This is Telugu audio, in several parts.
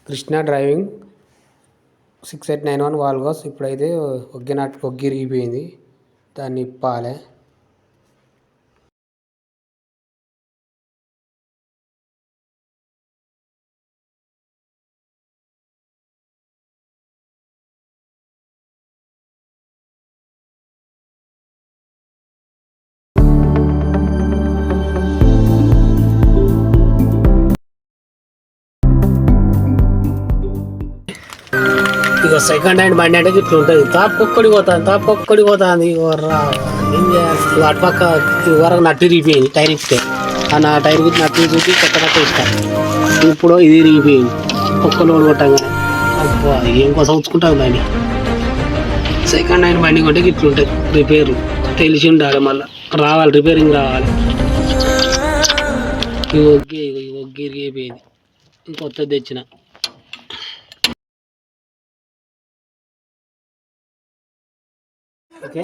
కృష్ణ డ్రైవింగ్ 6891 వాల్గోస్ ఇప్పుడైతే ఒగ్గిరిగిపోయింది. దాన్ని ఇప్పాలి. ఇక సెకండ్ హ్యాండ్ బండి అంటే ఇట్లా ఉంటుంది. తాపొక్కడికి పోతుంది ఏం చేయాలి. అటు పక్క వరకు నట్టు ఇరిగిపోయింది. టైర్ ఇస్తే నా టైర్ గురించి నట్టు చూసి కొత్త నట్టు ఇస్తాను. ఇప్పుడు ఇది ఇరిగిపోయింది. ఒక్క లోన్ కొట్టంగానే అబ్బా ఏం కోసం ఉంచుకుంటాను బండి. సెకండ్ హ్యాండ్ బండి కొంటే ఇట్లా ఉంటుంది. రిపేర్ తెలిసి ఉండాలి. మళ్ళీ రావాలి, రిపేరింగ్ రావాలి. ఒగ్గి ఇరిగిపోయింది. ఇంకొత్తది తెచ్చిన. ఓకే,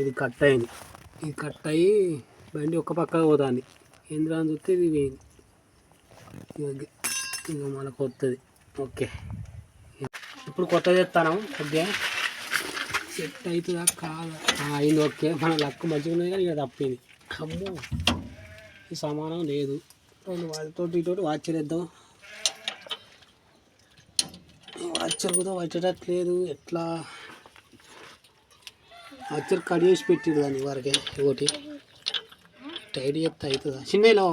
ఇది కట్ అయింది. ఇది కట్ అయ్యి బండి ఒక్క పక్కగా పోతుంది. ఎందుకు చూస్తే ఇది పోయింది. ఇక మళ్ళీ కొత్తది. ఓకే, ఇప్పుడు కొత్తది ఎత్తాను. కొద్దిగా సెట్ అవుతుందా కాదా అయింది. ఓకే, మన లక్ మంచిగా ఉన్నది కానీ ఇక తప్పింది. అమ్మో, ఈ సమానం లేదు. వాళ్ళతో ఇటు వాచర్ వేద్దాం. వాచర్ కూడా వచ్చేటట్లేదు. ఎట్లా వాచర్ కట్ చేసి పెట్టిరు దాన్ని వరకే. ఒకటి టైట్ చెప్తే అవుతుందా చిన్నలో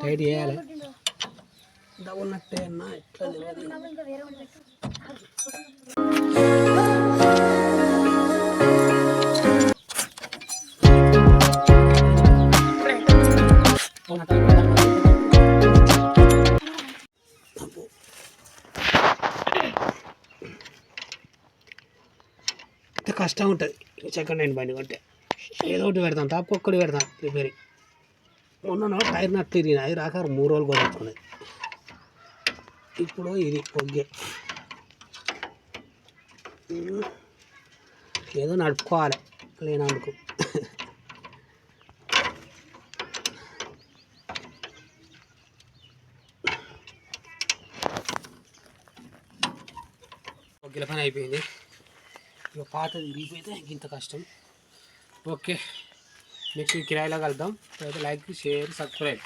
టైట్ చేయాలి. డబుల్ నట్టే అన్నా ఎట్లా తెలియదు. కష్టం ఉంటుంది సెకండ్ హ్యాండ్ బండి కొంటే. ఏదో ఒకటి పెడతాం, తాపొక్కటి పెడతాం రిపేరింగ్. మొన్న టైర్ నట్టు తిరిగిన అది రాక 3 రోజులు కొనుక్కున్నది. ఇప్పుడు ఇది ఒగ్గే ఏదో నడుపుకోవాలి లేనందుకు. ఒగ్గిల పని అయిపోయింది. ఇక పాతది విరిగిపోతే ఇంత కష్టం. ఓకే, నెక్స్ట్ కిరాయిలో కలుద్దాం. అయితే లైక్, షేర్, సబ్స్క్రైబ్.